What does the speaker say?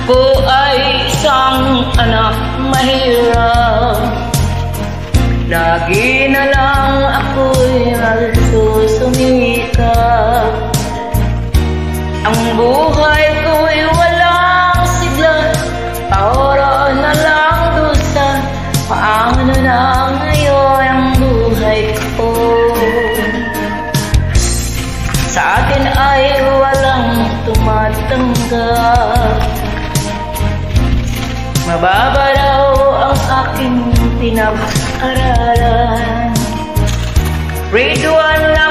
Ako ay isang anak mahirap. Lagi na lang ako'y nagsusumikap. Ang buhay ko'y walang sigla, paoro na lang dusa. Paano na ngayon ang buhay ko? Sa akin ay walang tumatanggap. Mababa raw ang aking pinag-aralan. Grade 1 lang